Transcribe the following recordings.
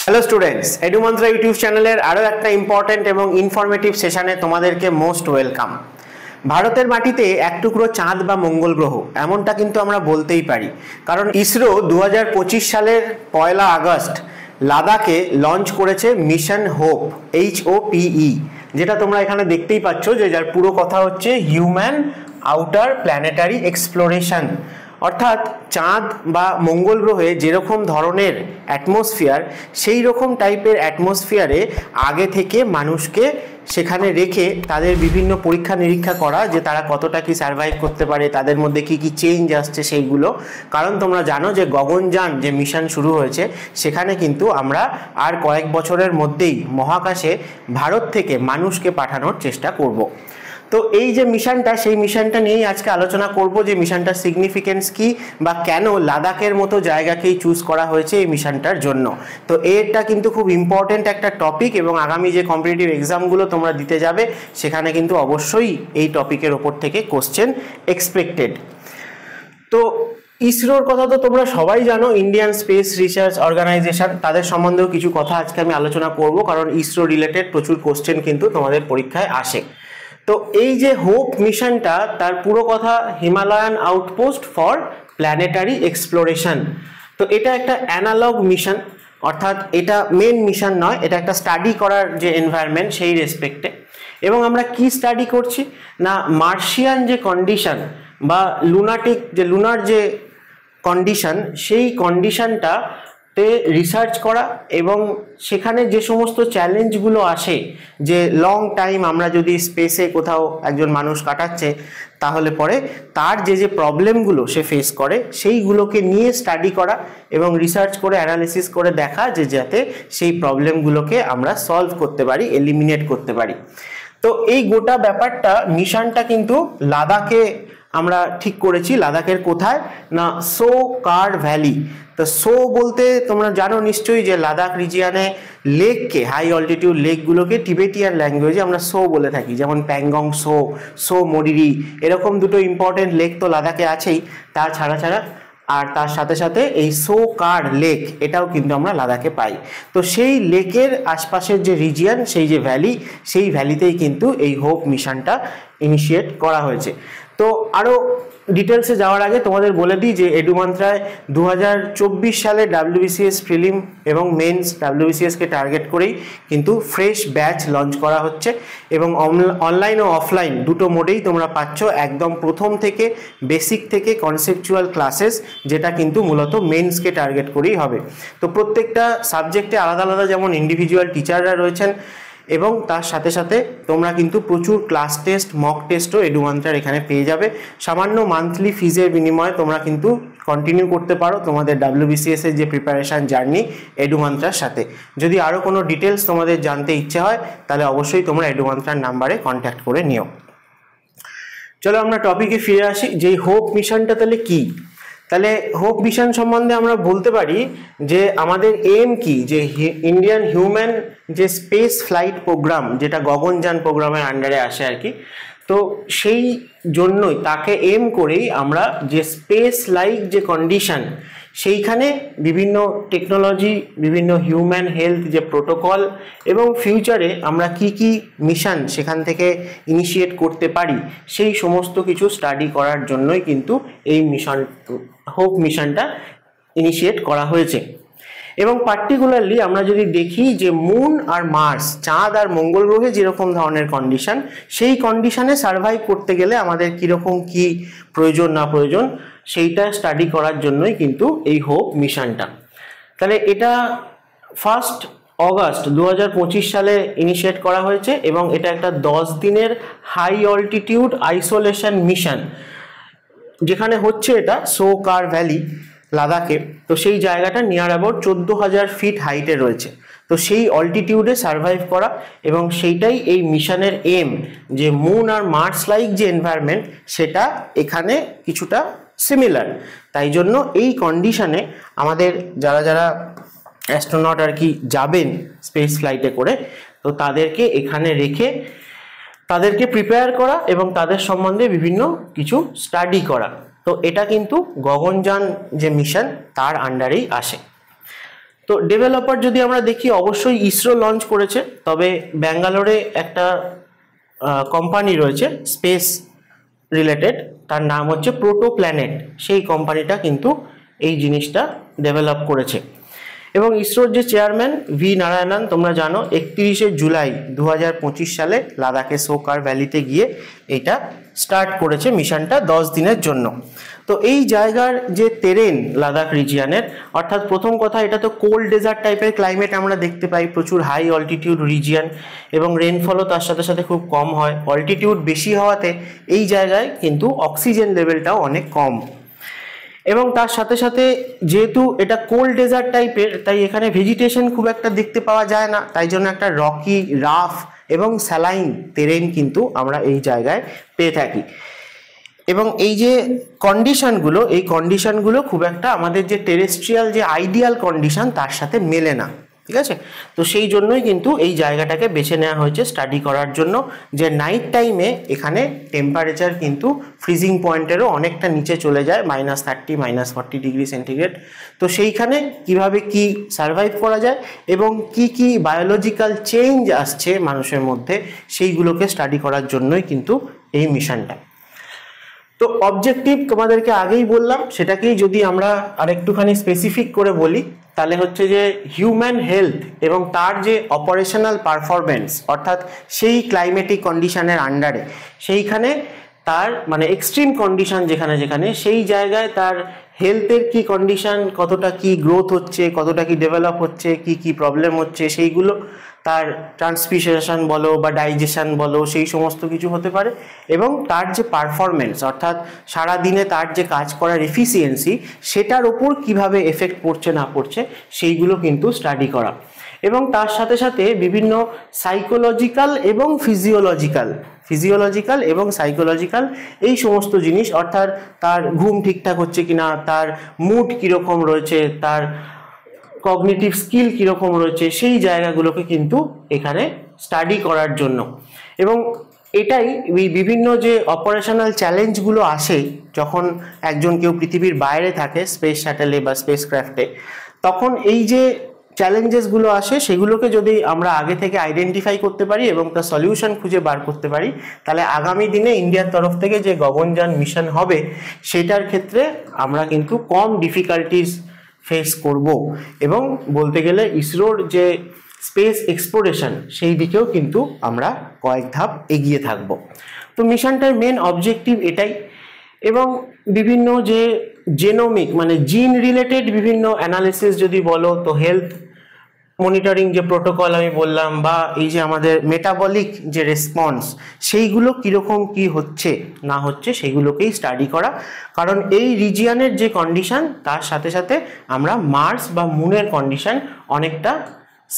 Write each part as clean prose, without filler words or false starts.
Hello students, এডুমন্ত্রা YouTube চ্যানেলের আরও একটা ইম্পর্টেন্ট এবং ইনফরমেটিভ সেশনে তোমাদেরকে মোস্ট ওয়েলকাম। ভারতের মাটিতে এক টুকরো চাঁদ বা মঙ্গল গ্রহ এমনটা কিন্তু আমরা বলতেই পারি, কারণ ইসরো 2025 সালের 1 আগস্ট লাদাখে লঞ্চ করেছে মিশন হোপ, HOPE, যেটা তোমরা এখানে দেখতেই পাচ্ছ, যে যার পুরো কথা হচ্ছে হিউম্যান আউটার প্ল্যানেটারি এক্সপ্লোরেশন। অর্থাৎ চাঁদ বা মঙ্গল গ্রহে যেরকম ধরনের অ্যাটমসফিয়ার, সেই রকম টাইপের অ্যাটমসফিয়ারে আগে থেকে মানুষকে সেখানে রেখে তাদের বিভিন্ন পরীক্ষা নিরীক্ষা করা, যে তারা কতটা কি সার্ভাইভ করতে পারে, তাদের মধ্যে কি কি চেঞ্জ আসছে সেইগুলো। কারণ তোমরা জানো যে গগনযান যে মিশন শুরু হয়েছে, সেখানে কিন্তু আমরা আর কয়েক বছরের মধ্যেই মহাকাশে ভারত থেকে মানুষকে পাঠানোর চেষ্টা করব। তো এই যে মিশনটা, সেই মিশনটা নিয়েই আজকে আলোচনা করব, যে মিশনটার সিগনিফিকেন্স কি বা কেন লাদাখের মতো জায়গাকেই চুজ করা হয়েছে এই মিশনটার জন্য। তো এটা কিন্তু খুব ইম্পর্টেন্ট একটা টপিক, এবং আগামী যে কম্পিটিটিভ এক্সামগুলো তোমরা দিতে যাবে সেখানে কিন্তু অবশ্যই এই টপিকের ওপর থেকে কোশ্চেন এক্সপেক্টেড। তো ইসরোর কথা তো তোমরা সবাই জানো, ইন্ডিয়ান স্পেস রিসার্চ অর্গানাইজেশন, তাদের সম্বন্ধেও কিছু কথা আজকে আমি আলোচনা করব, কারণ ইসরো রিলেটেড প্রচুর কোশ্চেন কিন্তু তোমাদের পরীক্ষায় আসে। তো এই যে হোপ মিশনটা, তার পুরো কথা Himalayan outpost for planetary exploration. তো এটা একটা অ্যানালগ মিশন, অর্থাৎ এটা মেন মিশন নয়, এটা একটা স্টাডি করার যে এনভায়রনমেন্ট সেই রেসপেক্টে। এবং আমরা কি স্টাডি করছি না, মার্শিয়ান যে কন্ডিশন বা লুনার যে কন্ডিশন, সেই কন্ডিশনটা রিসার্চ করা, এবং সেখানে যে সমস্ত চ্যালেঞ্জগুলো আসে, যে লং টাইম আমরা যদি স্পেসে কোথাও একজন মানুষ কাটাচ্ছে, তাহলে পরে তার যে যে প্রবলেমগুলো সে ফেস করে, সেইগুলোকে নিয়ে স্টাডি করা এবং রিসার্চ করে অ্যানালিসিস করে দেখা, যে যাতে সেই প্রবলেমগুলোকে আমরা সলভ করতে পারি, এলিমিনেট করতে পারি। তো এই গোটা ব্যাপারটা, মিশনটা কিন্তু লাদাখে আমরা ঠিক করেছি। লাদাখের কোথায় না, সো কার ভ্যালি। তো সো বলতে তোমরা জানো নিশ্চয়ই যে লাদাখ রিজিয়ানে লেককে, হাই অল্টিটিউড লেকগুলোকে টিবেটিয়ান ল্যাঙ্গুয়েজে আমরা সো বলে থাকি, যেমন প্যাংগং সো, সো মরিরি, এরকম দুটো ইম্পর্টেন্ট লেক তো লাদাখে আছেই। আর তার সাথে সাথে এই সো কার লেক, এটাও কিন্তু আমরা লাদাখে পাই। তো সেই লেকের আশপাশের যে রিজিয়ান, সেই যে ভ্যালি, সেই ভ্যালিতেই কিন্তু এই হোপ মিশনটা ইনিশিয়েট করা হয়েছে। তো আরও ডিটেলসে যাওয়ার আগে তোমাদের বলে দিই যে এডুমন্ত্রায় 2024 সালে WBCS প্রিলিম এবং মেন্স WBCSকে টার্গেট করেই কিন্তু ফ্রেশ ব্যাচ লঞ্চ করা হচ্ছে, এবং অনলাইন ও অফলাইন দুটো মোডেই তোমরা পাচ্ছ, একদম প্রথম থেকে বেসিক থেকে কনসেপচুয়াল ক্লাসেস, যেটা কিন্তু মূলত মেন্সকে টার্গেট করেই হবে। তো প্রত্যেকটা সাবজেক্টে আলাদা আলাদা যেমন ইন্ডিভিজুয়াল টিচাররা রয়েছেন, এবং তার সাথে সাথে তোমরা কিন্তু প্রচুর ক্লাস টেস্ট, মক টেস্টও এডুমন্ত্রার এখানে পেয়ে যাবে। সামান্য মান্থলি ফিজের বিনিময়ে তোমরা কিন্তু কন্টিনিউ করতে পারো তোমাদের WBCS এর যে প্রিপারেশান জার্নি এডুমন্ত্রার সাথে। যদি আরও কোনো ডিটেলস তোমাদের জানতে ইচ্ছে হয়, তাহলে অবশ্যই তোমরা এডুমন্ত্রার নাম্বারে কন্ট্যাক্ট করে নিও। চলো আমরা টপিকে ফিরে আসি, যে হোপ মিশনটা তাহলে কি। তাহলে হোপ মিশন সম্বন্ধে আমরা বলতে পারি যে আমাদের এম কি, যে ইন্ডিয়ান হিউম্যান যে স্পেস ফ্লাইট প্রোগ্রাম, যেটা গগনযান প্রোগ্রামের আন্ডারে আসে আর কি, তো সেই জন্যই তাকে এম করেই আমরা যে স্পেস লাইক যে কন্ডিশন, সেইখানে বিভিন্ন টেকনোলজি, বিভিন্ন হিউম্যান হেলথ যে প্রোটোকল, এবং ফিউচারে আমরা কি কি মিশন সেখান থেকে ইনিশিয়েট করতে পারি, সেই সমস্ত কিছু স্টাডি করার জন্যই কিন্তু এই মিশন, হোপ মিশনটা ইনিশিয়েট করা হয়েছে। এবং পার্টিকুলারলি আমরা যদি দেখি যে মুন আর মার্স, চাঁদ আর মঙ্গল গ্রহে যেরকম ধরনের কন্ডিশন, সেই কন্ডিশনে সার্ভাইভ করতে গেলে আমাদের কীরকম কি প্রয়োজন না প্রয়োজন, সেইটা স্টাডি করার জন্যই কিন্তু এই হোপ মিশনটা। তাহলে এটা 1 অগাস্ট 2025 সালে ইনিশিয়েট করা হয়েছে, এবং এটা একটা 10 দিনের হাই অল্টিটিউড আইসোলেশন মিশন, যেখানে হচ্ছে এটা সো কার ভ্যালি লাদাখে। তো সেই জায়গাটা নিয়ার অ্যাবাউট 14,000 ফিট হাইটে রয়েছে। তো সেই অল্টিটিউডে সার্ভাইভ করা, এবং সেইটাই এই মিশনের এম, যে মুন আর মার্স লাইক যে এনভায়রনমেন্ট, সেটা এখানে কিছুটা সিমিলার। তাই জন্য এই কন্ডিশনে আমাদের যারা যারা অ্যাস্ট্রোনট আর কি যাবেন স্পেস ফ্লাইটে করে, তো তাদেরকে এখানে রেখে তাদেরকে প্রিপেয়ার করা এবং তাদের সম্বন্ধে বিভিন্ন কিছু স্টাডি করা। তো এটা কিন্তু গগনযান যে মিশন, তার আন্ডারেই আসে। তো ডেভেলপার যদি আমরা দেখি অবশ্যই ইসরো লঞ্চ করেছে, তবে ব্যাঙ্গালোরে একটা কোম্পানি রয়েছে স্পেস রিলেটেড, তার নাম হচ্ছে প্রোটো প্ল্যানেট, সেই কোম্পানিটা কিন্তু এই জিনিসটা ডেভেলপ করেছে। এবং ইসরোর যে চেয়ারম্যান ভি নারায়ণন, তোমরা জানো 31শে জুলাই 2025 সালে লাদাখে সোকার ভ্যালিতে গিয়ে এটা স্টার্ট করেছে মিশনটা 10 দিনের জন্য। তো এই জায়গার যে টেরেন লাদাখ রিজিয়নের, অর্থাৎ প্রথম কথা এটা তো কোল্ড ডেজার্ট টাইপের ক্লাইমেট আমরা দেখতে পাই, প্রচুর হাই অল্টিটিউড রিজিয়ন এবং রেনফলও তার সাথে সাথে খুব কম হয়। অল্টিটিউড বেশি হওয়াতে এই জায়গায় কিন্তু অক্সিজেন লেভেলটাও অনেক কম, এবং তার সাথে সাথে যেহেতু এটা কোল্ড ডেজার্ট টাইপের, তাই এখানে ভেজিটেশন খুব একটা দেখতে পাওয়া যায় না, তাই জন্য একটা রকি, রাফ এবং স্যালাইন টেরেন কিন্তু আমরা এই জায়গায় পেয়ে থাকি। এবং এই যে কন্ডিশনগুলো, এই কন্ডিশনগুলো খুব একটা আমাদের যে টেরেস্ট্রিয়াল যে আইডিয়াল কন্ডিশন তার সাথে মেলে না, ঠিক আছে। তো সেই জন্যই কিন্তু এই জায়গাটাকে বেছে নেওয়া হয়েছে স্টাডি করার জন্য, যে নাইট টাইমে এখানে টেম্পারেচার কিন্তু ফ্রিজিং পয়েন্টেরও অনেকটা নিচে চলে যায়, -30 -40 ডিগ্রি সেন্টিগ্রেড। তো সেইখানে কিভাবে কি সার্ভাইভ করা যায় এবং কি কি বায়োলজিক্যাল চেঞ্জ আসছে মানুষের মধ্যে, সেইগুলোকে স্টাডি করার জন্যই কিন্তু এই মিশনটা। তো অবজেক্টিভ তোমাদেরকে আগেই বললাম, সেটাকেই যদি আমরা আরেকটুখানি স্পেসিফিক করে বলি তাহলে হচ্ছে যে হিউম্যান হেলথ এবং তার যে অপারেশনাল পারফরমেন্স, অর্থাৎ সেই ক্লাইমেটিক কন্ডিশনের আন্ডারে সেইখানে তার মানে এক্সট্রিম কন্ডিশন যেখানে যেখানে সেই জায়গায় তার হেলথের কি কন্ডিশন, কতটা কি গ্রোথ হচ্ছে, কতটা কি ডেভেলপ হচ্ছে, কি কি প্রবলেম হচ্ছে, সেইগুলো তার ট্রান্সপিরেশন বলো বা ডাইজেশন বলো, সেই সমস্ত কিছু হতে পারে। এবং তার যে পারফরমেন্স, অর্থাৎ সারাদিনে তার যে কাজ করার এফিসিয়েন্সি, সেটার ওপর কিভাবে এফেক্ট পড়ছে না পড়ছে সেইগুলো কিন্তু স্টাডি করা। এবং তার সাথে সাথে বিভিন্ন সাইকোলজিক্যাল এবং ফিজিওলজিক্যাল এবং সাইকোলজিক্যাল এই সমস্ত জিনিস, অর্থাৎ তার ঘুম ঠিকঠাক হচ্ছে কিনা, তার মুড কীরকম রয়েছে, তার কগনিটিভ স্কিল কীরকম রয়েছে, সেই জায়গাগুলোকে কিন্তু এখানে স্টাডি করার জন্য। এবং এটাই বিভিন্ন যে অপারেশনাল চ্যালেঞ্জগুলো আসে যখন একজন কেউ পৃথিবীর বাইরে থাকে স্পেস শ্যাটেলে বা স্পেস ক্রাফটে, তখন এই যে চ্যালেঞ্জেসগুলো আসে সেগুলোকে যদি আমরা আগে থেকে আইডেন্টিফাই করতে পারি এবং তার সলিউশন খুঁজে বার করতে পারি, তাহলে আগামী দিনে ইন্ডিয়ার তরফ থেকে যে গগনযান মিশন হবে সেটার ক্ষেত্রে আমরা কিন্তু কম ডিফিকাল্টিস ফেস করব এবং বলতে গেলে ইসরোর যে স্পেস এক্সপ্লোরেশন সেই দিকেও কিন্তু আমরা কয়েক ধাপ এগিয়ে থাকব। তো মিশনটার মেন অবজেক্টিভ এটাই। এবং বিভিন্ন যে জেনোমিক মানে জিন রিলেটেড বিভিন্ন অ্যানালিসিস যদি বলো, তো হেলথ মনিটরিং যে প্রোটোকল আমি বললাম, বা এই যে আমাদের মেটাবলিক যে রেসপন্স, সেইগুলো কীরকম কি হচ্ছে না হচ্ছে সেগুলোকেই স্টাডি করা। কারণ এই রিজিয়নের যে কন্ডিশন তার সাথে সাথে আমরা মার্স বা মুনের কন্ডিশন অনেকটা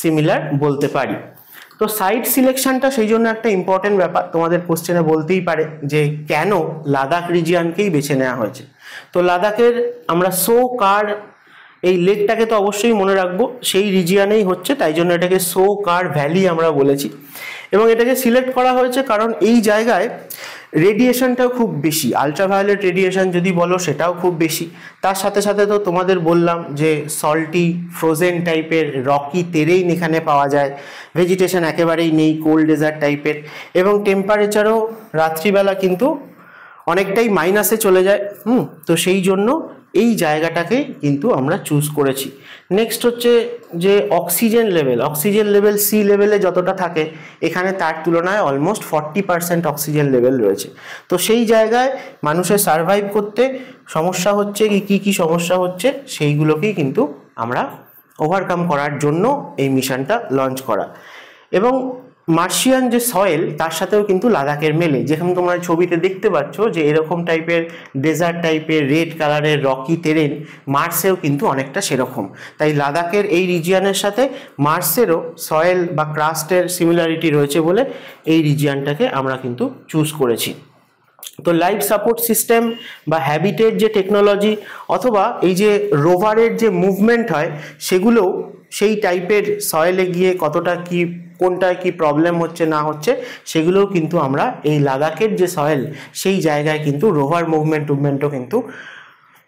সিমিলার বলতে পারি। তো সাইট সিলেকশনটা সেই জন্য একটা ইম্পর্টেন্ট ব্যাপার, তোমাদের কোশ্চেনে বলতেই পারে যে কেন লাদাখ রিজিয়নকেই বেছে নেওয়া হয়েছে। তো লাদাখের আমরা সোকার এই লেকটাকে তো অবশ্যই মনে রাখবো, সেই রিজিয়নেই হচ্ছে, তাই জন্য এটাকে সোকার ভ্যালি আমরা বলেছি। এবং এটাকে সিলেক্ট করা হয়েছে কারণ এই জায়গায় রেডিয়েশনটাও খুব বেশি, আলট্রাভায়োলেট রেডিয়েশন যদি বলো সেটাও খুব বেশি। তার সাথে সাথে তো তোমাদের বললাম যে সল্টি ফ্রোজেন টাইপের রকি টেরেইন এখানে পাওয়া যায়, ভেজিটেশন একেবারেই নেই, কোল্ড ডেজার্ট টাইপের, এবং টেম্পারেচারও রাত্রিবেলা কিন্তু অনেকটাই মাইনাসে চলে যায়। তো সেই জন্য এই জায়গাটাকে কিন্তু আমরা চুজ করেছি। নেক্সট হচ্ছে যে অক্সিজেন লেভেল সি লেভেলে যতটা থাকে এখানে তার তুলনায় অলমোস্ট 40% অক্সিজেন লেভেল রয়েছে। তো সেই জায়গায় মানুষের সার্ভাইভ করতে সমস্যা হচ্ছে কি সমস্যা হচ্ছে সেইগুলোকেই কিন্তু আমরা ওভারকাম করার জন্য এই মিশনটা লঞ্চ করা। এবং মার্শিয়ান যে সয়েল তার সাথেও কিন্তু লাদাখের মেলে, যেখানে তোমরা ছবিতে দেখতে পাচ্ছ যে এরকম টাইপের ডেজার্ট টাইপের রেড কালারের রকি টেরেন মার্সেও কিন্তু অনেকটা সেরকম। তাই লাদাখের এই রিজিয়নের সাথে মার্সেরও সয়েল বা ক্রাস্টের সিমিলারিটি রয়েছে বলে এই রিজিয়নটাকে আমরা কিন্তু চুজ করেছি। তো লাইফ সাপোর্ট সিস্টেম বা হ্যাবিটেট যে টেকনোলজি অথবা এই যে রোভারের যে মুভমেন্ট হয় সেগুলোও সেই টাইপের সয়েলে গিয়ে কতটা কি কোনটায় কি প্রবলেম হচ্ছে না হচ্ছে সেগুলোও কিন্তু আমরা এই লাদাখের যে সয়েল সেই জায়গায় কিন্তু রোভার মুভমেন্টও কিন্তু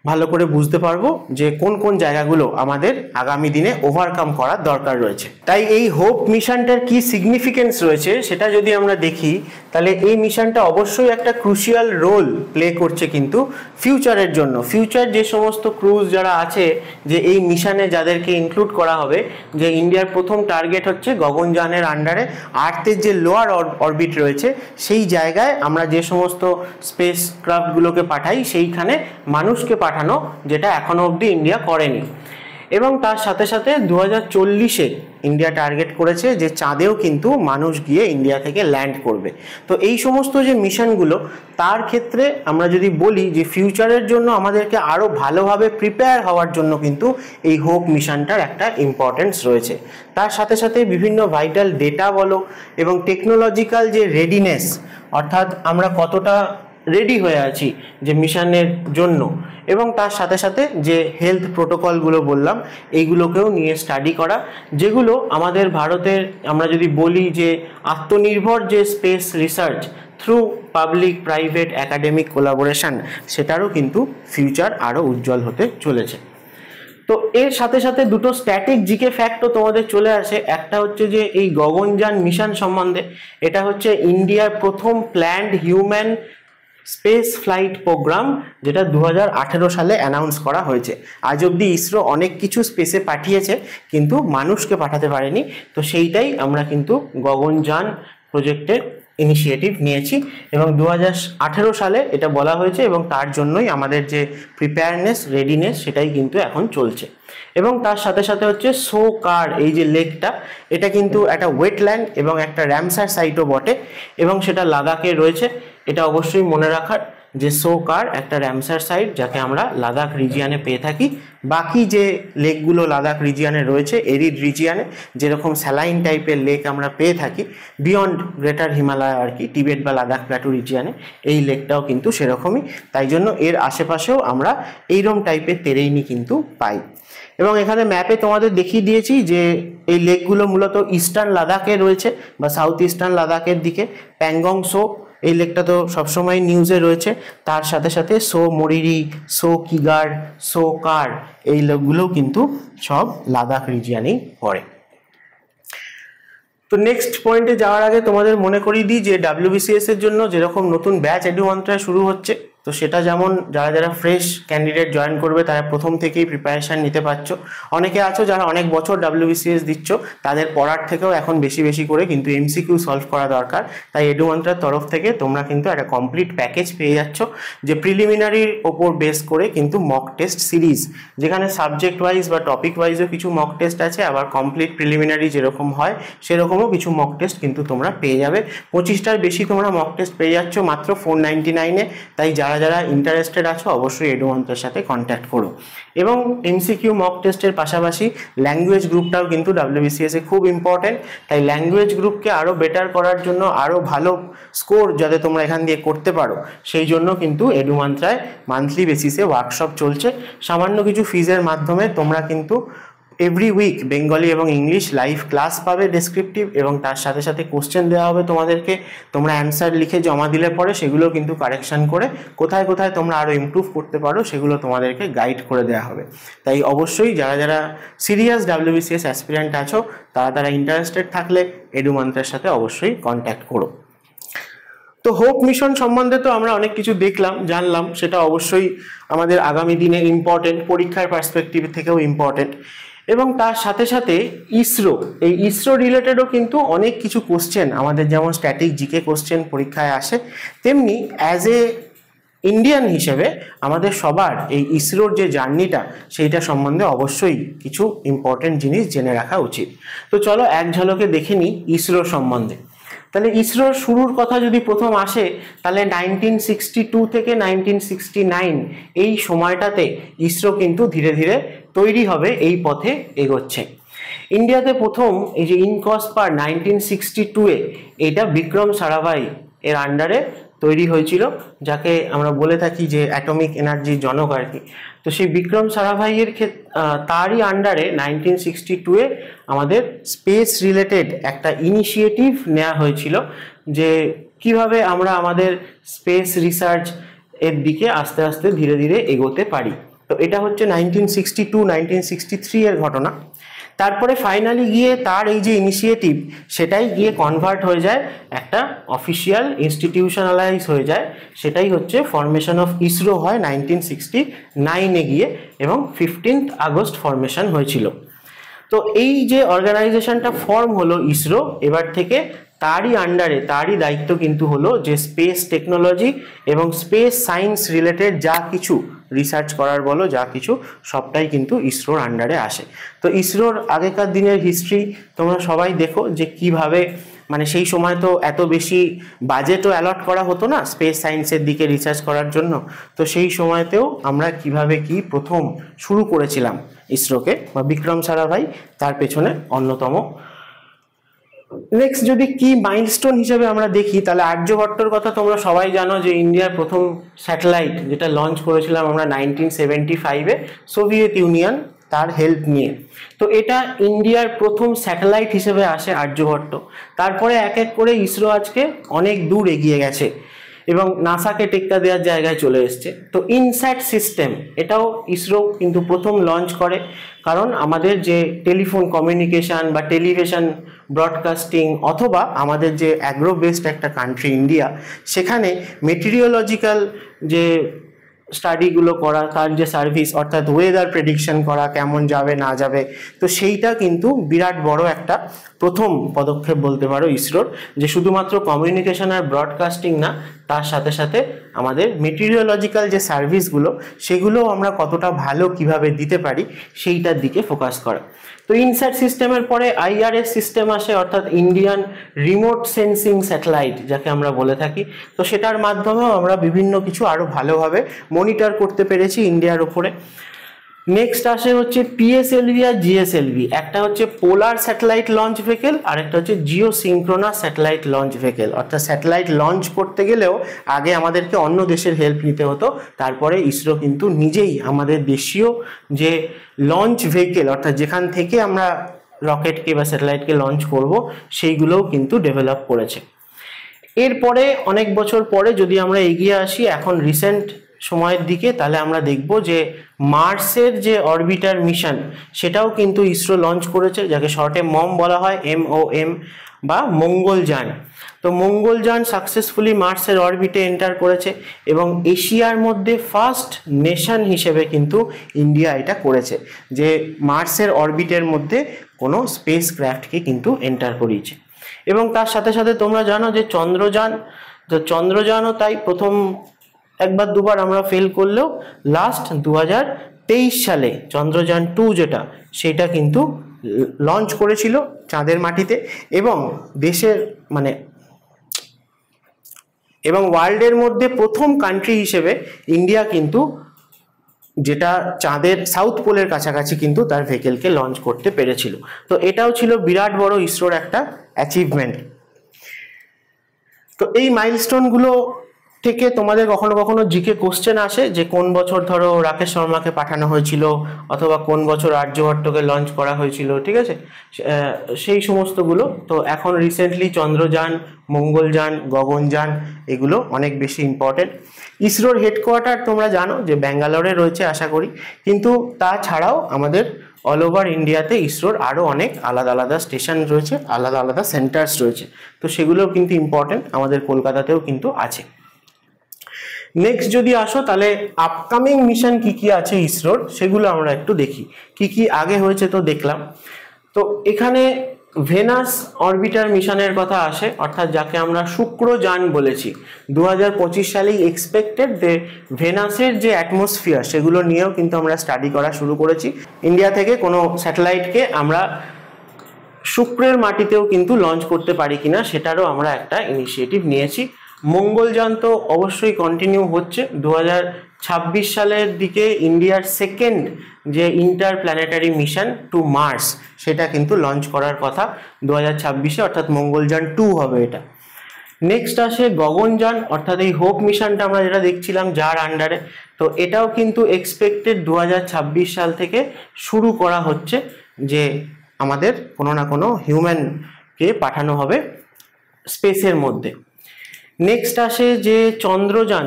ভালো করে বুঝতে পারবো যে কোন কোন জায়গাগুলো আমাদের আগামী দিনে ওভারকাম করার দরকার রয়েছে। তাই এই হোপ মিশনটার কি সিগনিফিকেন্স রয়েছে সেটা যদি আমরা দেখি, তাহলে এই মিশনটা অবশ্যই একটা ক্রুশিয়াল রোল প্লে করছে কিন্তু ফিউচারের জন্য। ফিউচার যে সমস্ত ক্রুজ যারা আছে, যে এই মিশনে যাদেরকে ইনক্লুড করা হবে, যে ইন্ডিয়ার প্রথম টার্গেট হচ্ছে গগনযানের আন্ডারে আর্থের যে লোয়ার অরবিট রয়েছে সেই জায়গায় আমরা যে সমস্ত স্পেস ক্রাফটগুলোকে পাঠাই সেইখানে মানুষকে পাঠানো, যেটা এখনো অবধি ইন্ডিয়া করেনি। এবং তার সাথে সাথে 2040-এ ইন্ডিয়া টার্গেট করেছে যে চাঁদেও কিন্তু মানুষ গিয়ে ইন্ডিয়া থেকে ল্যান্ড করবে। তো এই সমস্ত যে মিশনগুলো, তার ক্ষেত্রে আমরা যদি বলি যে ফিউচারের জন্য আমাদেরকে আরও ভালোভাবে প্রিপেয়ার হওয়ার জন্য কিন্তু এই হোপ মিশনটার একটা ইম্পর্টেন্স রয়েছে। তার সাথে সাথে বিভিন্ন ভাইটাল ডেটা বলো এবং টেকনোলজিক্যাল যে রেডিনেস, অর্থাৎ আমরা কতটা রেডি হয়ে আছি যে মিশনের জন্য, এবং তার সাথে সাথে যে হেলথ প্রোটোকলগুলো বললাম এইগুলোকেও নিয়ে স্টাডি করা, যেগুলো আমাদের ভারতের আমরা যদি বলি যে আত্মনির্ভর যে space research through public private academic collaboration, সেটারও কিন্তু ফিউচার আরও উজ্জ্বল হতে চলেছে। তো এর সাথে সাথে দুটো স্ট্যাটিক জিকে ফ্যাক্টও তোমাদের চলে আসে। একটা হচ্ছে যে এই গগনযান মিশন সম্বন্ধে, এটা হচ্ছে ইন্ডিয়ার প্রথম planned human space flight programme, যেটা 2018 সালে অ্যানাউন্স করা হয়েছে। আজ অবধি ইসরো অনেক কিছু স্পেসে পাঠিয়েছে কিন্তু মানুষকে পাঠাতে পারেনি, তো সেইটাই আমরা কিন্তু গগনযান প্রজেক্টের ইনিশিয়েটিভ নিয়েছি এবং 2018 সালে এটা বলা হয়েছে, এবং তার জন্যই আমাদের যে প্রিপেয়ারনেস রেডিনেস সেটাই কিন্তু এখন চলছে। এবং তার সাথে সাথে হচ্ছে সোকার, এই যে লেকটা, এটা কিন্তু একটা ওয়েটল্যান্ড এবং একটা র্যামসার সাইটও বটে, এবং সেটা লাদাখে রয়েছে। এটা অবশ্যই মনে রাখার যে সোকার একটা র্যামসার সাইট, যাকে আমরা লাদাখ রিজিয়ানে পেয়ে থাকি। বাকি যে লেকগুলো লাদাখ রিজিয়ানে রয়েছে, এরিড রিজিয়ানে যেরকম স্যালাইন টাইপের লেক আমরা পেয়ে থাকি বিয়ন্ড গ্রেটার হিমালয় আর কি, টিবেট বা লাদাখ প্ল্যাটু রিজিয়ানে, এই লেকটাও কিন্তু সেরকমই। তাই জন্য এর আশেপাশেও আমরা এইরকম টাইপের তেরেইনি কিন্তু পাই। এবং এখানে ম্যাপে তোমাদের দেখিয়ে দিয়েছি যে এই লেকগুলো মূলত ইস্টার্ন লাদাখে রয়েছে বা সাউথ ইস্টার্ন লাদাখের দিকে। প্যাংগং সো, এই লেকটা তো সবসময় নিউজে রয়েছে। তার সাথে সাথে সো মরিরি, সো কিগার, সো কার, এই লেকগুলোও কিন্তু সব লাদাখ রিজিয়ানেই পড়ে। তো নেক্সট পয়েন্টে যাওয়ার আগে তোমাদের মনে করিয়ে দিই যে WBCS এর জন্য যেরকম নতুন ব্যাচ এডুমন্ত্রায় শুরু হচ্ছে, তো সেটা যেমন যারা যারা ফ্রেশ ক্যান্ডিডেট জয়েন করবে তারা প্রথম থেকেই প্রিপারেশান নিতে পারছো। অনেকে আছো যারা অনেক বছর WBCS দিচ্ছ, তাদের পড়ার থেকেও এখন বেশি বেশি করে কিন্তু MCQ সলভ করা দরকার। তাই এডুমন্ত্রার তরফ থেকে তোমরা কিন্তু একটা কমপ্লিট প্যাকেজ পেয়ে যাচ্ছ, যে প্রিলিমিনারির ওপর বেস করে কিন্তু মক টেস্ট সিরিজ, যেখানে সাবজেক্ট ওয়াইজ বা টপিক ওয়াইজও কিছু মক টেস্ট আছে, আবার কমপ্লিট প্রিলিমিনারি যেরকম হয় সেরকমও কিছু মক টেস্ট কিন্তু তোমরা পেয়ে যাবে। 25টার বেশি তোমরা মক টেস্ট পেয়ে যাচ্ছ মাত্র 499-এ। তাই যারা যারা ইন্টারেস্টেড আছো অবশ্যই এডুমন্ত্রের সাথে কন্ট্যাক্ট করো। এবং MCQ মক টেস্টের পাশাপাশি ল্যাঙ্গুয়েজ গ্রুপটাও কিন্তু WBCS এ খুব ইম্পর্টেন্ট। তাই ল্যাঙ্গুয়েজ গ্রুপকে আরও বেটার করার জন্য, আরও ভালো স্কোর যাতে তোমরা এখান দিয়ে করতে পারো, সেই জন্য কিন্তু এডুমন্ত্রায় মান্থলি বেসিসে ওয়ার্কশপ চলছে। সামান্য কিছু ফিজের মাধ্যমে তোমরা কিন্তু এভরি উইক বেঙ্গলি এবং ইংলিশ লাইভ ক্লাস পাবে ডেসক্রিপটিভ, এবং তার সাথে সাথে কোশ্চেন দেওয়া হবে তোমাদেরকে। তোমরা অ্যান্সার লিখে জমা দিলে পরে সেগুলো কিন্তু কারেকশন করে কোথায় কোথায় তোমরা আরও ইমপ্রুভ করতে পারো সেগুলো তোমাদেরকে গাইড করে দেওয়া হবে। তাই অবশ্যই যারা যারা সিরিয়াস WBCS অ্যাসপিরেন্ট আছো, তারা ইন্টারেস্টেড থাকলে এডুমন্ত্রের সাথে অবশ্যই কন্ট্যাক্ট করো। তো হোপ মিশন সম্বন্ধে তো আমরা অনেক কিছু দেখলাম, জানলাম, সেটা অবশ্যই আমাদের আগামী দিনে ইম্পর্টেন্ট, পরীক্ষার পার্সপেক্টিভ থেকেও ইম্পর্টেন্ট। এবং তার সাথে সাথে এই ইসরো রিলেটেডও কিন্তু অনেক কিছু কোশ্চেন আমাদের যেমন স্ট্যাটিক জিকে কোশ্চেন পরীক্ষায় আসে, তেমনি অ্যাজ এ ইন্ডিয়ান হিসেবে আমাদের সবার এই ইসরোর যে জার্নিটা সেইটা সম্বন্ধে অবশ্যই কিছু ইম্পর্টেন্ট জিনিস জেনে রাখা উচিত। তো চলো এক ঝলকে দেখে নিই ইসরো সম্বন্ধে। তাহলে ইসরোর শুরুর কথা যদি প্রথম আসে, তাহলে 1962 থেকে 1969 এই সময়টাতে ইসরো কিন্তু ধীরে ধীরে তৈরি হবে, এই পথে এগোচ্ছে। ইন্ডিয়াতে প্রথম এই যে ইনকসপার 1962-এ, এটা বিক্রম সারাভাই এর আন্ডারে তৈরি হয়েছিল, যাকে আমরা বলে থাকি যে অ্যাটমিক এনার্জির জনক আর কি। তো সেই বিক্রম সারাভাইয়ের তারই আন্ডারে 1962-এ আমাদের স্পেস রিলেটেড একটা ইনিশিয়েটিভ নেওয়া হয়েছিল, যে কিভাবে আমরা আমাদের স্পেস রিসার্চ এর দিকে আস্তে আস্তে ধীরে ধীরে এগোতে পারি। তো এটা হচ্ছে 1962-1963 এর ঘটনা। তারপরে ফাইনালি গিয়ে তার এই যে ইনিশিয়েটিভ সেটাই গিয়ে কনভার্ট হয়ে যায় একটা অফিসিয়াল ইনস্টিটিউশনালাইজ হয়ে যায়, সেটাই হচ্ছে ফরমেশন অফ ইসরো হয় 1969-এ গিয়ে, এবং 15 আগস্ট ফরমেশন হয়েছিল। তো এই যে অর্গানাইজেশনটা ফর্ম হলো ইসরো, এবার থেকে তারই আন্ডারে তারই দায়িত্ব কিন্তু হলো যে স্পেস টেকনোলজি এবং স্পেস সায়েন্স রিলেটেড যা কিছু রিসার্চ করার বলো যা কিছু সবটাই কিন্তু ইসরোর আন্ডারে আসে। তো ইসরোর আগেকার দিনের হিস্ট্রি তোমরা সবাই দেখো যে কিভাবে মানে সেই সময় তো এত বেশি বাজেটও অ্যালট করা হতো না স্পেস সায়েন্সের দিকে রিসার্চ করার জন্য। তো সেই সময়তেও আমরা কিভাবে কি প্রথম শুরু করেছিলাম ইসরোকে, বা বিক্রম সারাভাই তার পেছনে অন্যতম। নেক্সট যদি কি মাইলস্টোন হিসেবে আমরা দেখি, তাহলে আর্যভট্টর কথা তোমরা সবাই জানো যে ইন্ডিয়ার প্রথম স্যাটেলাইট যেটা লঞ্চ করেছিলাম আমরা 1975-এ সোভিয়েত ইউনিয়ন তার হেল্প নিয়ে। তো এটা ইন্ডিয়ার প্রথম স্যাটেলাইট হিসেবে আসে আর্যভট্ট। তারপরে এক এক করে ইসরো আজকে অনেক দূর এগিয়ে গেছে এবং নাসাকে টেক্কা দেওয়ার জায়গায় চলে এসছে। তো ইনস্যাট সিস্টেম এটাও ইসরো কিন্তু প্রথম লঞ্চ করে, কারণ আমাদের যে টেলিফোন কমিউনিকেশন বা টেলিভিশন ব্রডকাস্টিং অথবা আমাদের যে অ্যাগ্রো বেসড একটা কান্ট্রি ইন্ডিয়া, সেখানে মেটেরিওলজিক্যাল যে স্টাডিগুলো করা, তার যে সার্ভিস অর্থাৎ ওয়েদার প্রেডিকশন করা কেমন যাবে না যাবে, তো সেইটা কিন্তু বিরাট বড় একটা প্রথম পদক্ষেপ বলতে পারো ইসরোর, যে শুধুমাত্র কমিউনিকেশন আর ব্রডকাস্টিং না, তার সাথে সাথে আমাদের মেটেরিওলজিক্যাল যে সার্ভিসগুলো সেগুলো আমরা কতটা ভালো কিভাবে দিতে পারি সেইটার দিকে ফোকাস করা। তো ইনস্যাট সিস্টেমের পরে আইআরএস সিস্টেম আসে, অর্থাৎ ইন্ডিয়ান রিমোট সেন্সিং স্যাটেলাইট যাকে আমরা বলে থাকি। তো সেটার মাধ্যমেও আমরা বিভিন্ন কিছু আরও ভালোভাবে মনিটর করতে পেরেছি ইন্ডিয়ার ওপরে। নেক্সট আসে হচ্ছে পিএসএলভি আর জিএসএলভি, একটা হচ্ছে পোলার স্যাটেলাইট লঞ্চ ভেহিকেল আর একটা হচ্ছে Jio synchronous satellite launch vehicle. অর্থাৎ স্যাটেলাইট লঞ্চ করতে গেলেও আগে আমাদেরকে অন্য দেশের হেল্প নিতে হতো, তারপরে ইসরো কিন্তু নিজেই আমাদের দেশীয় যে লঞ্চ ভেহিকেল অর্থাৎ যেখান থেকে আমরা রকেটকে বা স্যাটেলাইটকে লঞ্চ করব সেইগুলোও কিন্তু ডেভেলপ করেছে। এরপরে অনেক বছর পরে যদি আমরা এগিয়ে আসি এখন রিসেন্ট সময়ের দিকে, তাহলে আমরা দেখব যে মার্সের যে অরবিটার মিশন সেটাও কিন্তু ইসরো লঞ্চ করেছে, যাকে শর্টে মম বলা হয়, MOM বা মঙ্গলযান। তো মঙ্গলযান সাকসেসফুলি মার্সের অরবিটে এন্টার করেছে এবং এশিয়ার মধ্যে ফার্স্ট নেশন হিসেবে কিন্তু ইন্ডিয়া এটা করেছে যে মার্সের অরবিটের মধ্যে কোনো স্পেস ক্রাফটকে কিন্তু এন্টার করিয়েছে। এবং তার সাথে সাথে তোমরা জানো যে চন্দ্রযান, তো চন্দ্রযানও তাই প্রথম একবার দুবার আমরা ফেল করলেও লাস্ট 2023 সালে চন্দ্রযান 2 যেটা সেটা কিন্তু লঞ্চ করেছিল চাঁদের মাটিতে, এবং দেশের মানে এবং ওয়ার্ল্ডের মধ্যে প্রথম কান্ট্রি হিসেবে ইন্ডিয়া কিন্তু যেটা চাঁদের সাউথ পোলের কাছাকাছি কিন্তু তার ভেহিকেলকে লঞ্চ করতে পেরেছিল। তো এটাও ছিল বিরাট বড় ইসরোর একটা অ্যাচিভমেন্ট। তো এই মাইলস্টোনগুলো থেকে তোমাদের কখনো কখনো জিকে কোশ্চেন আসে যে কোন বছর ধরো রাকেশ শর্মাকে পাঠানো হয়েছিল অথবা কোন বছর আর্যভট্টকে লঞ্চ করা হয়েছিল, ঠিক আছে, সেই সমস্তগুলো। তো এখন রিসেন্টলি চন্দ্রযান, মঙ্গলযান, গগনযান এগুলো অনেক বেশি ইম্পর্টেন্ট। ইসরোর হেডকোয়ার্টার তোমরা জানো যে ব্যাঙ্গালোরে রয়েছে আশা করি, কিন্তু তাছাড়াও আমাদের অল ওভার ইন্ডিয়াতে ইসরোর আরও অনেক আলাদা আলাদা স্টেশন রয়েছে, আলাদা আলাদা সেন্টার্স রয়েছে। তো সেগুলোও কিন্তু ইম্পর্টেন্ট, আমাদের কলকাতাতেও কিন্তু আছে। নেক্সট যদি আসো তাহলে আপকামিং মিশন কি কি আছে ইসরোর সেগুলো আমরা একটু দেখি। কি কি আগে হয়েছে তো দেখলাম। তো এখানে ভেনাস অরবিটার মিশনের কথা আসে, অর্থাৎ যাকে আমরা শুক্রযান বলেছি। 2025 সালেই এক্সপেক্টেড যে ভেনাসের যে অ্যাটমসফিয়ার সেগুলো নিয়েও কিন্তু আমরা স্টাডি করা শুরু করেছি। ইন্ডিয়া থেকে কোনো স্যাটেলাইটকে আমরা শুক্রের মাটিতেও কিন্তু লঞ্চ করতে পারি কিনা সেটারও আমরা একটা ইনিশিয়েটিভ নিয়েছি। মঙ্গলযান তো অবশ্যই কন্টিনিউ হচ্ছে। 2026 সালের দিকে ইন্ডিয়ার সেকেন্ড যে interplanetary mission to Mars সেটা কিন্তু লঞ্চ করার কথা 2026-এ, অর্থাৎ মঙ্গলযান 2 হবে এটা। নেক্সট আসে গগনযান, অর্থাৎ এই হোপ মিশনটা আমরা যেটা দেখছিলাম যার আন্ডারে, তো এটাও কিন্তু এক্সপেক্টেড 2026 সাল থেকে শুরু করা হচ্ছে যে আমাদের কোনো না কোনো হিউম্যানকে পাঠানো হবে স্পেসের মধ্যে। নেক্সট আসে যে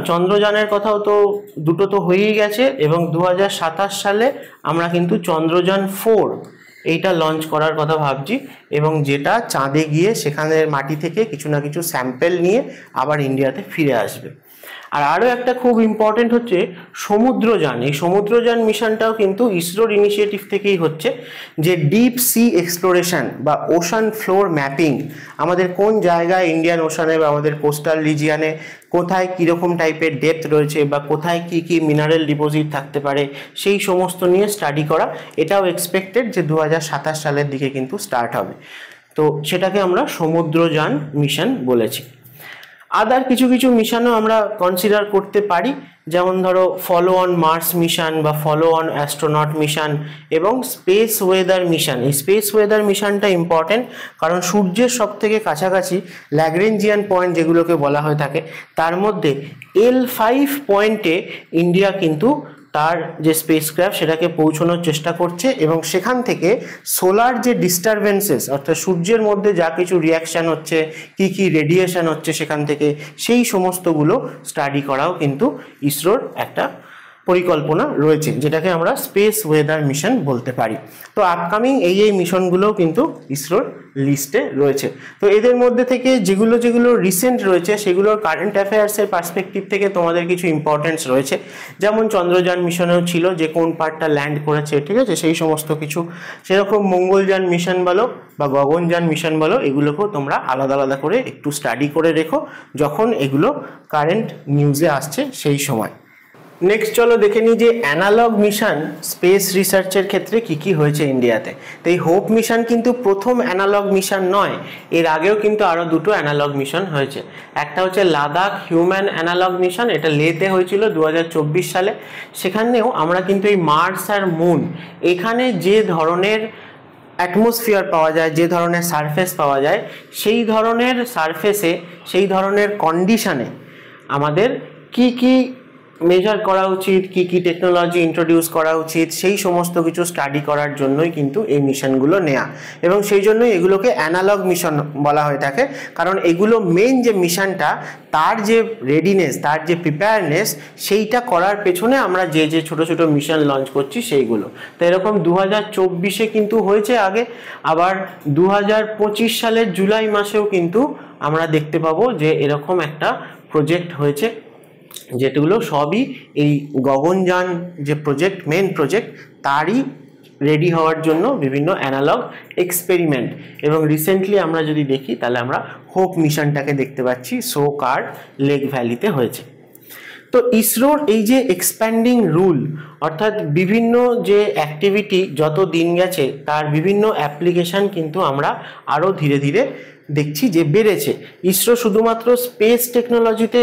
চন্দ্রযানের কথাও তো দুটো তো হয়েই গেছে, এবং 2027 সালে আমরা কিন্তু চন্দ্রযান 4 এইটা লঞ্চ করার কথা ভাবছি, এবং যেটা চাঁদে গিয়ে সেখানের মাটি থেকে কিছু না কিছু স্যাম্পেল নিয়ে আবার ইন্ডিয়াতে ফিরে আসবে। আর আরও একটা খুব ইম্পর্টেন্ট হচ্ছে সমুদ্রযান। এই সমুদ্রযান মিশনটাও কিন্তু ইসরোর ইনিশিয়েটিভ থেকেই হচ্ছে, যে ডিপ সি এক্সপ্লোরেশন বা ওশান ফ্লোর ম্যাপিং, আমাদের কোন জায়গায় ইন্ডিয়ান ওশানে বা আমাদের কোস্টাল রিজিয়ানে কোথায় কীরকম টাইপের ডেপথ রয়েছে বা কোথায় কী কী মিনারেল ডিপোজিট থাকতে পারে সেই সমস্ত নিয়ে স্টাডি করা। এটাও এক্সপেক্টেড যে 2027 সালের দিকে কিন্তু স্টার্ট হবে। তো সেটাকে আমরা সমুদ্রযান মিশন বলেছি। আদার কিছু কিছু মিশনও আমরা কনসিডার করতে পারি, যেমন ধরো ফলো অন মার্স মিশন বা ফলো অন অ্যাস্ট্রোনট মিশন এবং স্পেস ওয়েদার মিশন। এই স্পেস ওয়েদার মিশনটা ইম্পর্টেন্ট, কারণ সূর্যের সব থেকে কাছাকাছি ল্যাগ্রেঞ্জিয়ান পয়েন্ট যেগুলোকে বলা হয়ে থাকে, তার মধ্যে L5 পয়েন্টে ইন্ডিয়া কিন্তু তার যে স্পেসক্রাফট সেটাকে পৌঁছানোর চেষ্টা করছে, এবং সেখান থেকে সোলার যে ডিস্টারবেন্সেস, অর্থাৎ সূর্যের মধ্যে যা কিছু রিয়াকশান হচ্ছে, কি কি রেডিয়েশন হচ্ছে সেখান থেকে, সেই সমস্তগুলো স্টাডি করাও কিন্তু ইসরোর একটা পরিকল্পনা রয়েছে, যেটাকে আমরা স্পেস ওয়েদার মিশন বলতে পারি। তো আপকামিং এই মিশনগুলোও কিন্তু ইসরোর লিস্টে রয়েছে। তো এদের মধ্যে থেকে যেগুলো রিসেন্ট রয়েছে সেগুলোর কারেন্ট অ্যাফেয়ার্সের পার্সপেক্টিভ থেকে তোমাদের কিছু ইম্পর্টেন্স রয়েছে, যেমন চন্দ্রযান মিশনেও ছিল যে কোন পার্টটা ল্যান্ড করেছে, ঠিক আছে, সেই সমস্ত কিছু। সেরকম মঙ্গলযান মিশন বলো বা গগনযান মিশন বলো, এগুলোকেও তোমরা আলাদা আলাদা করে একটু স্টাডি করে রেখো যখন এগুলো কারেন্ট নিউজে আসছে সেই সময়। নেক্সট চলো দেখে নিই যে অ্যানালগ মিশন স্পেস রিসার্চের ক্ষেত্রে কি কি হয়েছে ইন্ডিয়াতে। তো এই হোপ মিশন কিন্তু প্রথম অ্যানালগ মিশন নয়, এর আগেও কিন্তু আরও দুটো অ্যানালগ মিশন হয়েছে। একটা হচ্ছে লাদাখ হিউম্যান অ্যানালগ মিশন, এটা লেতে হয়েছিল 2024 সালে। সেখানেও আমরা কিন্তু এই মার্স আর মুন, এখানে যে ধরনের অ্যাটমসফিয়ার পাওয়া যায়, যে ধরনের সারফেস পাওয়া যায়, সেই ধরনের সারফেসে, সেই ধরনের কন্ডিশনে আমাদের কি কি মেজার করা উচিত, কি কি টেকনোলজি ইন্ট্রোডিউস করা উচিত, সেই সমস্ত কিছু স্টাডি করার জন্যই কিন্তু এই মিশনগুলো নেওয়া, এবং সেই জন্যই এগুলোকে অ্যানালগ মিশন বলা হয়ে থাকে। কারণ এগুলো মেন যে মিশনটা, তার যে রেডিনেস, তার যে প্রিপেয়ারনেস, সেইটা করার পেছনে আমরা যে যে ছোট ছোট মিশন লঞ্চ করছি সেইগুলো। তো এরকম 2024-এ কিন্তু হয়েছে আগে, আবার 2025 সালের জুলাই মাসেও কিন্তু আমরা দেখতে পাবো যে এরকম একটা প্রজেক্ট হয়েছে, যেগুলো সবই এই গগনযান যে প্রজেক্ট, মেন প্রজেক্ট, তারই রেডি হওয়ার জন্য বিভিন্ন অ্যানালগ এক্সপেরিমেন্ট। এবং রিসেন্টলি আমরা যদি দেখি তাহলে আমরা হোপ মিশনটাকে দেখতে পাচ্ছি, সোকার লেক ভ্যালিতে হয়েছে। তো ইসরোর এই যে এক্সপ্যান্ডিং রুল, অর্থাৎ বিভিন্ন যে অ্যাক্টিভিটি যত দিন গেছে তার বিভিন্ন অ্যাপ্লিকেশান কিন্তু আমরা আরও ধীরে ধীরে দেখছি যে বেড়েছে। ইসরো শুধুমাত্র স্পেস টেকনোলজিতে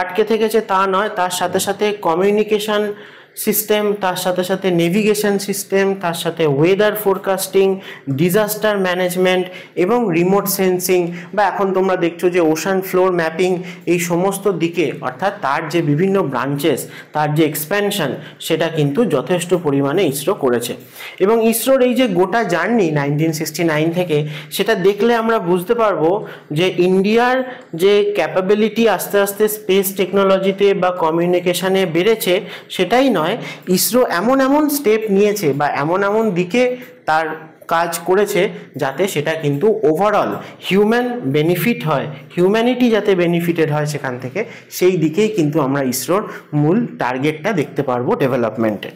আটকে থেকেছে তা নয়, তার সাথে সাথে কমিউনিকেশন সিস্টেম, তার সাথে সাথে নেভিগেশন সিস্টেম, তার সাথে ওয়েদার ফোরকাস্টিং, ডিজাস্টার ম্যানেজমেন্ট এবং রিমোট সেন্সিং, বা এখন তোমরা দেখছো যে ওশান ফ্লোর ম্যাপিং, এই সমস্ত দিকে, অর্থাৎ তার যে বিভিন্ন ব্রাঞ্চেস, তার যে এক্সপ্যানশন, সেটা কিন্তু যথেষ্ট পরিমাণে ইসরো করেছে। এবং ইসরোর এই যে গোটা জার্নি 1969 থেকে, সেটা দেখলে আমরা বুঝতে পারবো যে ইন্ডিয়ার যে ক্যাপাবিলিটি আস্তে আস্তে স্পেস টেকনোলজিতে বা কমিউনিকেশানে বেড়েছে, সেটাই নয়, ইসরো এমন এমন স্টেপ নিয়েছে বা এমন এমন দিকে তার কাজ করেছে যাতে সেটা কিন্তু ওভারঅল হিউম্যান বেনিফিট হয়, হিউম্যানিটি যাতে বেনিফিটেড হয় সেখান থেকে, সেই দিকেই কিন্তু আমরা ইসরোর মূল টার্গেটটা দেখতে পারবো ডেভেলপমেন্টে।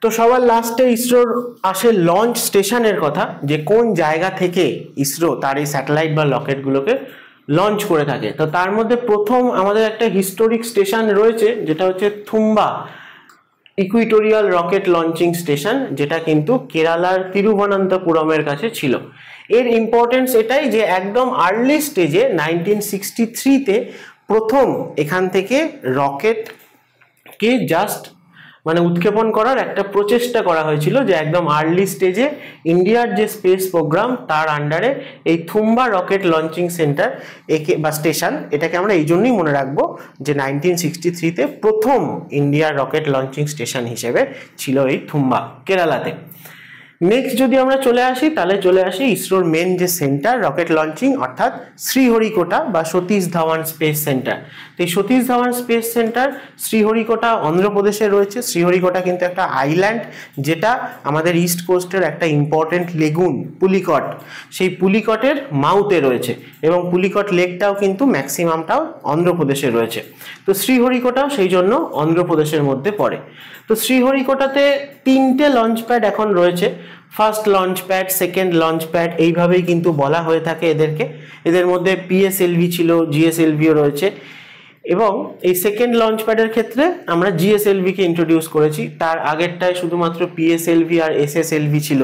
তো সবার লাস্টে ইসরোর আসে লঞ্চ স্টেশনের কথা, যে কোন জায়গা থেকে ইসরো তার এই স্যাটেলাইট বা রকেটগুলোকে লঞ্চ করে থাকে। তো তার মধ্যে প্রথম আমাদের একটা হিস্টোরিক স্টেশন রয়েছে, যেটা হচ্ছে Thumba equatorial rocket launching station, যেটা কিন্তু কেরালার তিরুবনন্তপুরমের কাছে ছিল। এর ইম্পর্টেন্স এটাই যে একদম আর্লি স্টেজে 1963-তে প্রথম এখান থেকে রকেটকে জাস্ট উৎক্ষেপণ করার একটা প্রচেষ্টা করা হয়েছিল, যে একদম আর্লি স্টেজে ইন্ডিয়ার যে স্পেস প্রোগ্রাম তার আন্ডারে এই থুম্বা রকেট লঞ্চিং সেন্টার একে বা স্টেশন, এটাকে আমরা এই জন্যই মনে রাখবো যে 1963-তে প্রথম ইন্ডিয়ার রকেট লঞ্চিং স্টেশন হিসেবে ছিল এই থুম্বা, কেরালাতে। নেক্সট যদি আমরা চলে আসি তাহলে চলে আসি ইসরোর মেন যে সেন্টার রকেট লঞ্চিং অর্থাৎ শ্রীহরিকোটা বা সতীশ ধাওয়ান স্পেস সেন্টার। তো এই সতীশ ধাওয়ান স্পেস সেন্টার শ্রীহরিকোটা অন্ধ্রপ্রদেশে রয়েছে। শ্রীহরিকোটা কিন্তু একটা আইল্যান্ড, যেটা আমাদের ইস্ট কোস্টের একটা ইম্পর্টেন্ট লেগুন পুলিকট, সেই পুলিকটের মাউথে রয়েছে এবং পুলিকট লেকটাও কিন্তু ম্যাক্সিমামটাও অন্ধ্রপ্রদেশে রয়েছে। তো শ্রীহরিকোটাও সেই জন্য অন্ধ্রপ্রদেশের মধ্যে পড়ে। তো শ্রীহরিকোটাতে 3টে লঞ্চ প্যাড এখন রয়েছে। First launch pad, second launch pad, এইভাবেই কিন্তু বলা হয়ে থাকে এদেরকে। এদের মধ্যে পিএসএলভি ছিল, জিএসএলভিও রয়েছে এবং এই সেকেন্ড লঞ্চ প্যাডের ক্ষেত্রে আমরা জিএসএলভিকে ইন্ট্রোডিউস করেছি। তার আগেরটায় শুধুমাত্র পিএসএলভি আর এসএসএলভি ছিল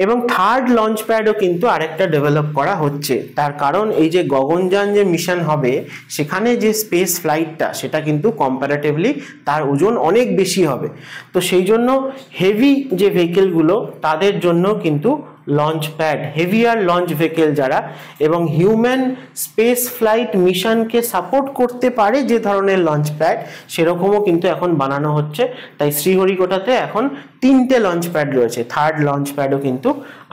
এবং থার্ড লঞ্চ প্যাডও কিন্তু আরেকটা ডেভেলপ করা হচ্ছে। তার কারণ এই যে গগনযান যে মিশন হবে সেখানে যে স্পেস ফ্লাইটটা সেটা কিন্তু কম্পারেটিভলি তার ওজন অনেক বেশি হবে। তো সেই জন্য হেভি যে ভেহিকেলগুলো তাদের জন্য কিন্তু launch pad, heavier launch vehicle যারা এবং হিউম্যান স্পেস ফ্লাইট মিশনকে সাপোর্ট করতে পারে যে ধরনের লঞ্চ প্যাড, সেরকমও কিন্তু এখন বানানো হচ্ছে। তাই শ্রীহরিকোটাতে এখন 3টে লঞ্চ প্যাড রয়েছে। থার্ড লঞ্চ প্যাডও কিন্তু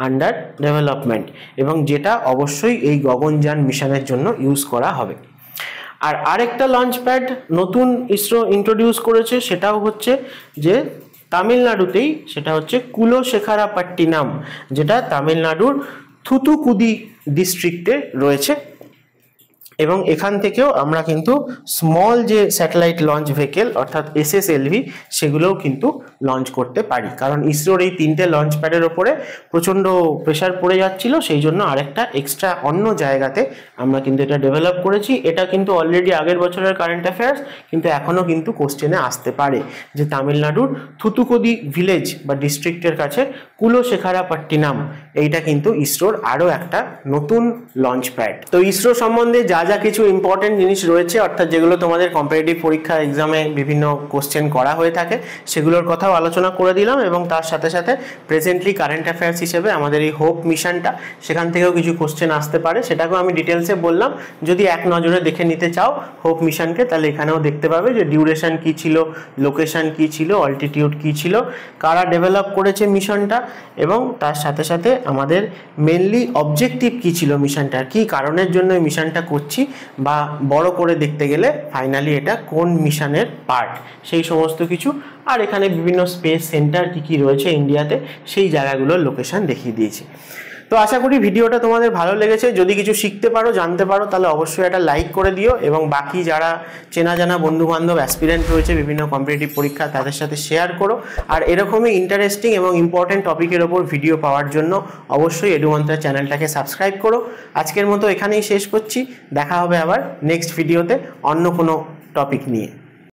আন্ডার ডেভেলপমেন্ট এবং যেটা অবশ্যই এই গগনযান মিশনের জন্য ইউজ করা হবে। আর আরেকটা লঞ্চ প্যাড নতুন ইসরো ইন্ট্রোডিউস করেছে, সেটাও হচ্ছে যে তামিলনাড়ুতেই, সেটা হচ্ছে কুলোশেখারাপাট্টিনাম, যেটা তামিলনাড়ুর থুথুকুডি ডিস্ট্রিক্টে রয়েছে এবং এখান থেকেও আমরা কিন্তু স্মল যে স্যাটেলাইট লঞ্চ ভেহিকেল অর্থাৎ এসএসএলভি সেগুলোও কিন্তু লঞ্চ করতে পারি। কারণ ইসরোর এই 3টে লঞ্চ প্যাডের ওপরে প্রচণ্ড প্রেশার পড়ে যাচ্ছিল, সেই জন্য আরেকটা এক্সট্রা অন্য জায়গাতে আমরা কিন্তু এটা ডেভেলপ করেছি। এটা কিন্তু অলরেডি আগের বছরের কারেন্ট অ্যাফেয়ার্স, কিন্তু এখনও কিন্তু কোশ্চেনে আসতে পারে যে তামিলনাড়ুর থুথুকুডি ভিলেজ বা ডিস্ট্রিক্টের কাছে কুলোশেখারাপাট্টিনাম, এইটা কিন্তু ইসরোর আরও একটা নতুন লঞ্চ প্যাড। তো ইসরো সম্বন্ধে যা যা কিছু ইম্পর্টেন্ট জিনিস রয়েছে অর্থাৎ যেগুলো তোমাদের কম্পিটিটিভ পরীক্ষা এক্সামে বিভিন্ন কোশ্চেন করা হয়ে থাকে সেগুলোর কথাও আলোচনা করে দিলাম এবং তার সাথে সাথে প্রেজেন্টলি কারেন্ট অ্যাফেয়ার্স হিসেবে আমাদের এই হোপ মিশনটা, সেখান থেকেও কিছু কোশ্চেন আসতে পারে, সেটাকেও আমি ডিটেলসে বললাম। যদি এক নজরে দেখে নিতে চাও হোপ মিশনকে তাহলে এখানেও দেখতে পাবে যে ডিউরেশন কী ছিল, লোকেশন কী ছিল, অল্টিটিউড কী ছিল, কারা ডেভেলপ করেছে মিশনটা এবং তার সাথে সাথে আমাদের মেনলি অবজেক্টিভ কী ছিল মিশনটার, কী কারণের জন্য এই মিশনটা করছি বা বড় করে দেখতে গেলে ফাইনালি এটা কোন মিশনের পার্ট, সেই সমস্ত কিছু। আর এখানে বিভিন্ন স্পেস সেন্টার কী কী রয়েছে ইন্ডিয়াতে সেই জায়গাগুলোর লোকেশন দেখিয়ে দিয়েছি। তো আশা করি ভিডিওটা তোমাদের ভালো লেগেছে। যদি কিছু শিখতে পারো, জানতে পারো, তাহলে অবশ্যই একটা লাইক করে দিও এবং বাকি যারা চেনা জানা বন্ধুবান্ধব অ্যাসপিরেন্ট রয়েছে বিভিন্ন কম্পিটিটিভ পরীক্ষা তাদের সাথে শেয়ার করো। আর এরকমই ইন্টারেস্টিং এবং ইম্পর্টেন্ট টপিকের ওপর ভিডিও পাওয়ার জন্য অবশ্যই এডুমন্ত্রা চ্যানেলটাকে সাবস্ক্রাইব করো। আজকের মতো এখানেই শেষ করছি, দেখা হবে আবার নেক্সট ভিডিওতে অন্য কোনো টপিক নিয়ে।